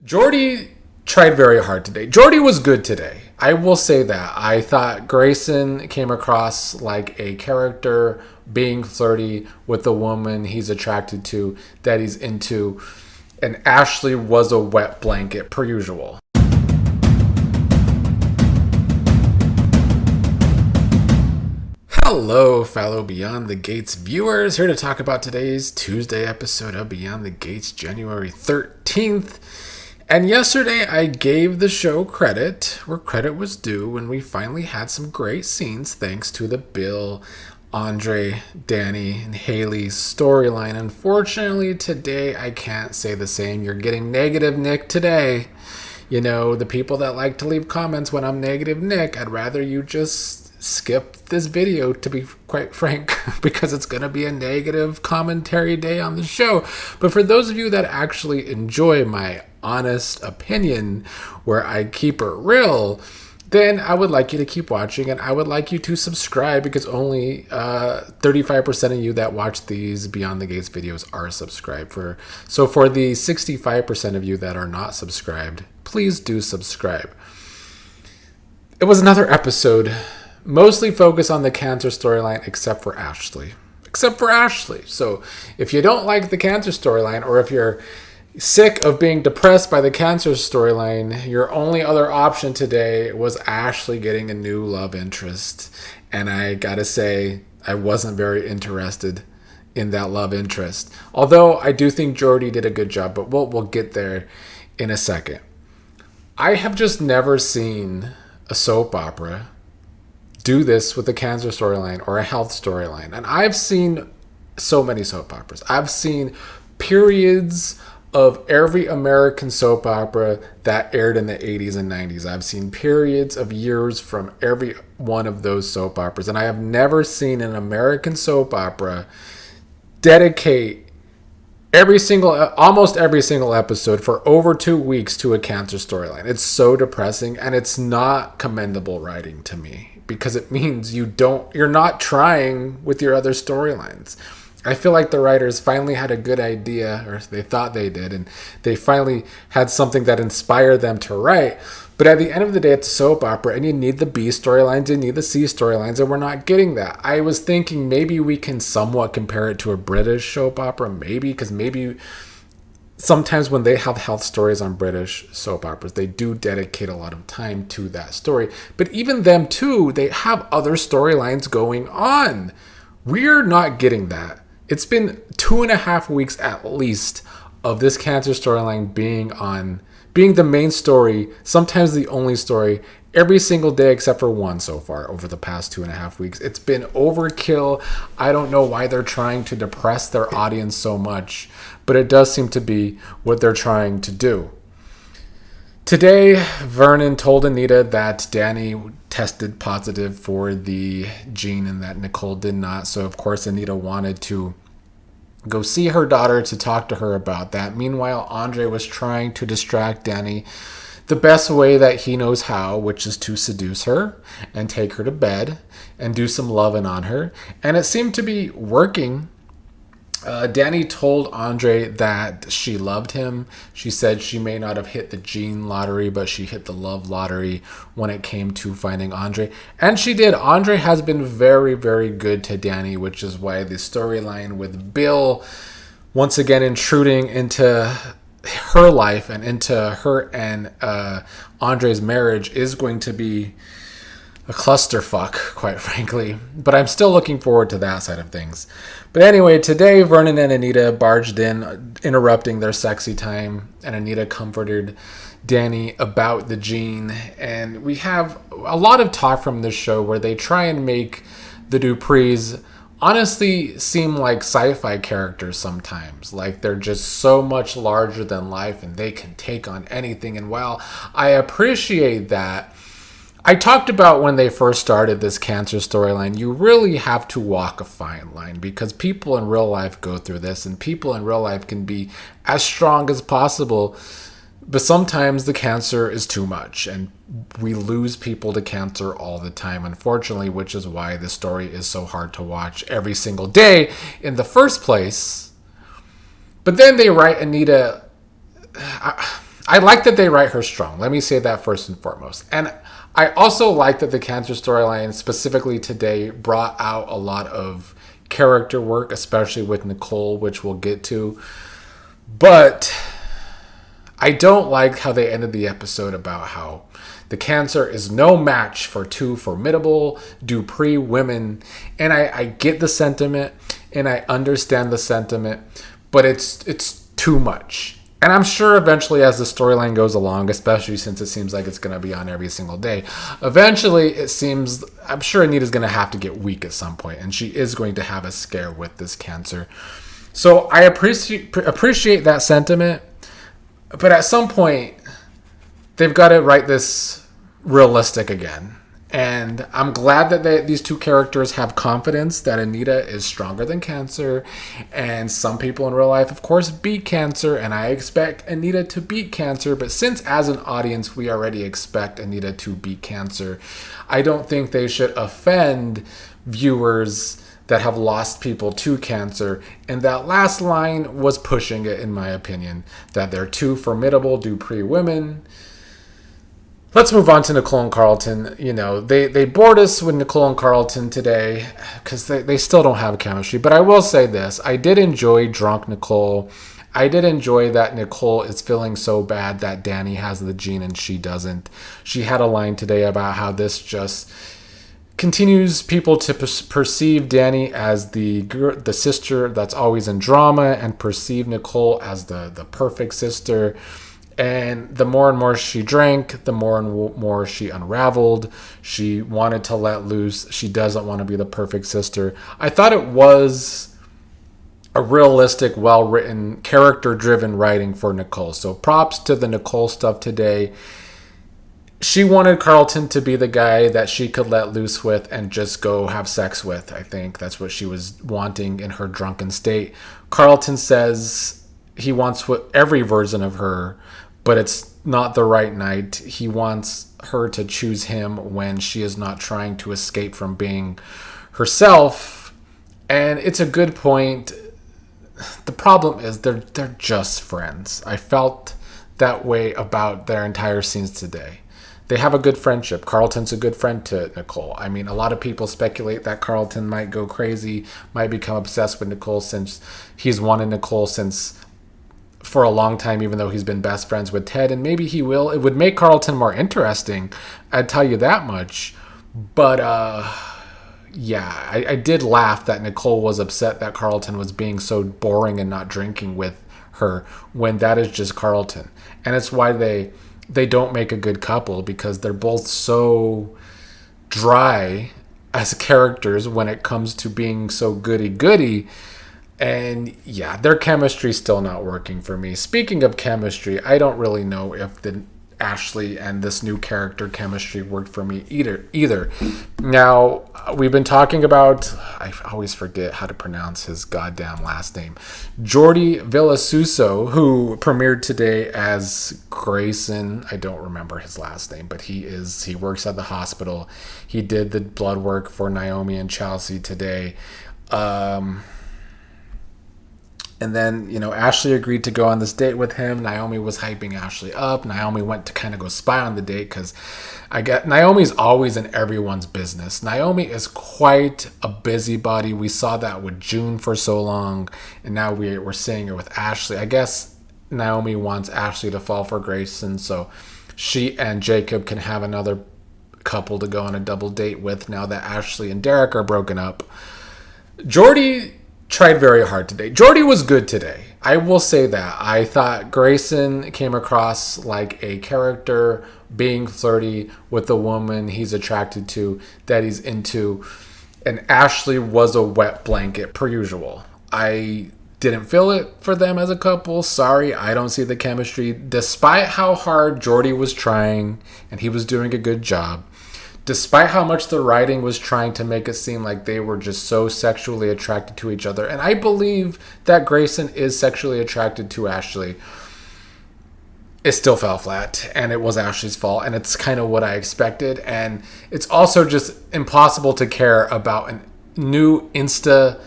Jordi tried very hard today. Jordi was good today. I will say that. I thought Grayson came across like a character being flirty with the woman he's attracted to, that he's into. And Ashley was a wet blanket, per usual. Hello, fellow Beyond the Gates viewers. Here to talk about today's Tuesday episode of Beyond the Gates, January 13th. And yesterday I gave the show credit where credit was due when we finally had some great scenes thanks to the Bill, Andre, Dani, and Haley's storyline. Unfortunately, today I can't say the same. You're getting negative Nick today. You know, the people that like to leave comments when I'm negative Nick, I'd rather you just skip this video, to be quite frank, because it's going to be a negative commentary day on the show. But for those of you that actually enjoy my honest opinion where I keep it real, then I would like you to keep watching, and I would like you to subscribe, because only 35% of you that watch these Beyond the Gates videos are subscribed. So for the 65% of you that are not subscribed, please do subscribe. It was another episode mostly focused on the cancer storyline, except for Ashley. So if you don't like the cancer storyline, or if you're sick of being depressed by the cancer storyline, your only other option today was Ashley getting a new love interest. And I gotta say, I wasn't very interested in that love interest. Although I do think Jordi did a good job, but we'll get there in a second. I have just never seen a soap opera do this with a cancer storyline or a health storyline. And I've seen so many soap operas. I've seen periods of every American soap opera that aired in the 80s and 90s. I've seen periods of years from every one of those soap operas. And I have never seen an American soap opera dedicate almost every single episode for over 2 weeks to a cancer storyline. It's so depressing, and it's not commendable writing to me, because it means you're not trying with your other storylines. I feel like the writers finally had a good idea, or they thought they did, and they finally had something that inspired them to write. But at the end of the day, it's a soap opera, and you need the B storylines, you need the C storylines, and we're not getting that. I was thinking maybe we can somewhat compare it to a British soap opera, because maybe sometimes when they have health stories on British soap operas, they do dedicate a lot of time to that story. But even them too, they have other storylines going on. We're not getting that. It's been 2.5 weeks at least of this cancer storyline being the main story, sometimes the only story, every single day except for one so far over the past 2.5 weeks. It's been overkill. I don't know why they're trying to depress their audience so much, but it does seem to be what they're trying to do. Today, Vernon told Anita that Dani tested positive for the gene and that Nicole did not. So, of course, Anita wanted to go see her daughter to talk to her about that. Meanwhile, Andre was trying to distract Dani the best way that he knows how, which is to seduce her and take her to bed and do some loving on her. And it seemed to be working. Dani told Andre that she loved him. She said she may not have hit the gene lottery, but she hit the love lottery when it came to finding Andre. And she did. Andre has been very, very good to Dani, which is why the storyline with Bill once again intruding into her life and into her and Andre's marriage is going to be a clusterfuck, quite frankly. But I'm still looking forward to that side of things. But anyway, today Vernon and Anita barged in, interrupting their sexy time, and Anita comforted Dani about the gene. And we have a lot of talk from this show where they try and make the Duprees honestly seem like sci-fi characters sometimes. Like they're just so much larger than life and they can take on anything. And while I appreciate that, I talked about when they first started this cancer storyline, you really have to walk a fine line, because people in real life go through this, and people in real life can be as strong as possible, but sometimes the cancer is too much, and we lose people to cancer all the time, unfortunately, which is why the story is so hard to watch every single day in the first place. But then they write Anita. I like that they write her strong. Let me say that first and foremost. And I also like that the cancer storyline, specifically today, brought out a lot of character work, especially with Nicole, which we'll get to. But I don't like how they ended the episode about how the cancer is no match for two formidable Dupree women. And I get the sentiment and I understand the sentiment, but it's too much. And I'm sure eventually as the storyline goes along, especially since it seems like it's going to be on every single day, eventually I'm sure Anita's going to have to get weak at some point, and she is going to have a scare with this cancer. So I appreciate that sentiment, but at some point, they've got to write this realistic again. And I'm glad that these two characters have confidence that Anita is stronger than cancer. And some people in real life, of course, beat cancer. And I expect Anita to beat cancer. But since as an audience, we already expect Anita to beat cancer, I don't think they should offend viewers that have lost people to cancer. And that last line was pushing it, in my opinion, that they're two formidable Dupree women. Let's move on to Nicole and Carlton. You know, they bored us with Nicole and Carlton today because they still don't have chemistry. But I will say this. I did enjoy drunk Nicole. I did enjoy that Nicole is feeling so bad that Dani has the gene and she doesn't. She had a line today about how this just continues people to perceive Dani as the sister that's always in drama and perceive Nicole as the perfect sister. And the more and more she drank, the more and more she unraveled. She wanted to let loose. She doesn't want to be the perfect sister. I thought it was a realistic, well-written, character-driven writing for Nicole. So props to the Nicole stuff today. She wanted Carlton to be the guy that she could let loose with and just go have sex with. I think that's what she was wanting in her drunken state. Carlton says he wants every version of her, but it's not the right night. He wants her to choose him when she is not trying to escape from being herself. And it's a good point. The problem is they're just friends. I felt that way about their entire scenes today. They have a good friendship. Carlton's a good friend to Nicole. I mean, a lot of people speculate that Carlton might go crazy, might become obsessed with Nicole since he's wanted Nicole since for a long time, even though he's been best friends with Ted, and maybe he will. It would make Carlton more interesting, I'd tell you that much. But yeah, I did laugh that Nicole was upset that Carlton was being so boring and not drinking with her when that is just Carlton. And it's why they don't make a good couple, because they're both so dry as characters when it comes to being so goody-goody. And yeah, their chemistry's still not working for me. Speaking of chemistry, I don't really know if the Ashley and this new character chemistry worked for me either. Now, we've been talking about, I always forget how to pronounce his goddamn last name, Jordi Vilasuso, who premiered today as Grayson. I don't remember his last name, but he works at the hospital. He did the blood work for Naomi and Chelsea today. And then, you know, Ashley agreed to go on this date with him. Naomi was hyping Ashley up. Naomi went to kind of go spy on the date because Naomi's always in everyone's business. Naomi is quite a busybody. We saw that with June for so long, and now we're seeing it with Ashley. I guess Naomi wants Ashley to fall for Grayson so she and Jacob can have another couple to go on a double date with now that Ashley and Derek are broken up. Jordi tried very hard today. Jordi was good today. I will say that. I thought Grayson came across like a character being flirty with the woman he's attracted to, that he's into. And Ashley was a wet blanket, per usual. I didn't feel it for them as a couple. Sorry, I don't see the chemistry. Despite how hard Jordi was trying, and he was doing a good job, despite how much the writing was trying to make it seem like they were just so sexually attracted to each other, and I believe that Grayson is sexually attracted to Ashley, it still fell flat, and it was Ashley's fault, and it's kind of what I expected. And it's also just impossible to care about a new Insta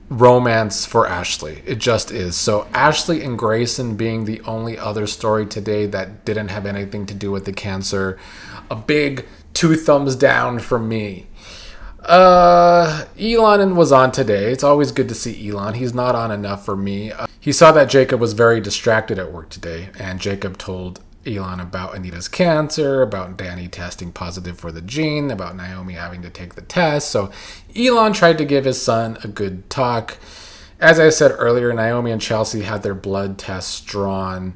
romance for Ashley. It just is. So Ashley and Grayson being the only other story today that didn't have anything to do with the cancer. A big 2 thumbs down from me. Elon was on today. It's always good to see Elon. He's not on enough for me. He saw that Jacob was very distracted at work today, and Jacob told Elon about Anita's cancer, about Dani testing positive for the gene, about Naomi having to take the test. So Elon tried to give his son a good talk. As I said earlier, Naomi and Chelsea had their blood tests drawn,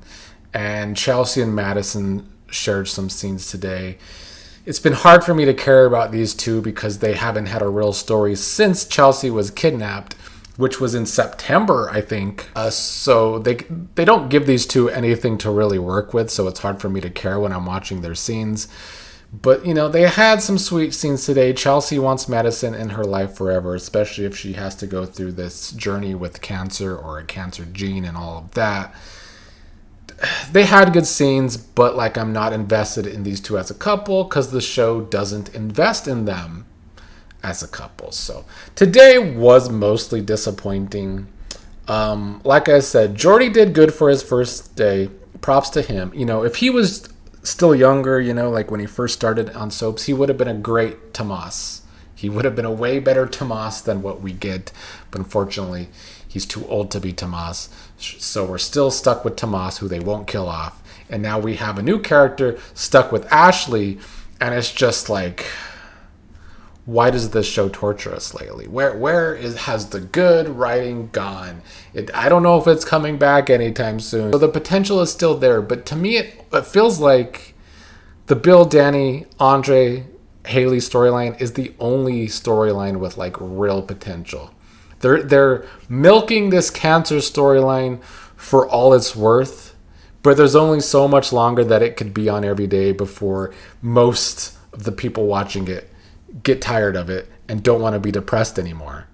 and Chelsea and Madison shared some scenes today. It's been hard for me to care about these two because they haven't had a real story since Chelsea was kidnapped, which was in September, I think. So they don't give these two anything to really work with, so it's hard for me to care when I'm watching their scenes. But, you know, they had some sweet scenes today. Chelsea wants Madison in her life forever, especially if she has to go through this journey with cancer or a cancer gene and all of that. They had good scenes, but like I'm not invested in these two as a couple because the show doesn't invest in them as a couple. So today was mostly disappointing. Like I said, Jordi did good for his first day. Props to him. You know, if he was still younger, you know, like when he first started on soaps, he would have been a great Tomas. He would have been a way better Tomas than what we get. But unfortunately, he's too old to be Tomas. So we're still stuck with Tomas, who they won't kill off. And now we have a new character stuck with Ashley. And it's just like, why does this show torture us lately? Has the good writing gone? I don't know if it's coming back anytime soon. So the potential is still there. But to me, it feels like the Bill, Dani, Andre, Haley storyline is the only storyline with like real potential. They're milking this cancer storyline for all it's worth, but there's only so much longer that it could be on every day before most of the people watching it get tired of it and don't want to be depressed anymore.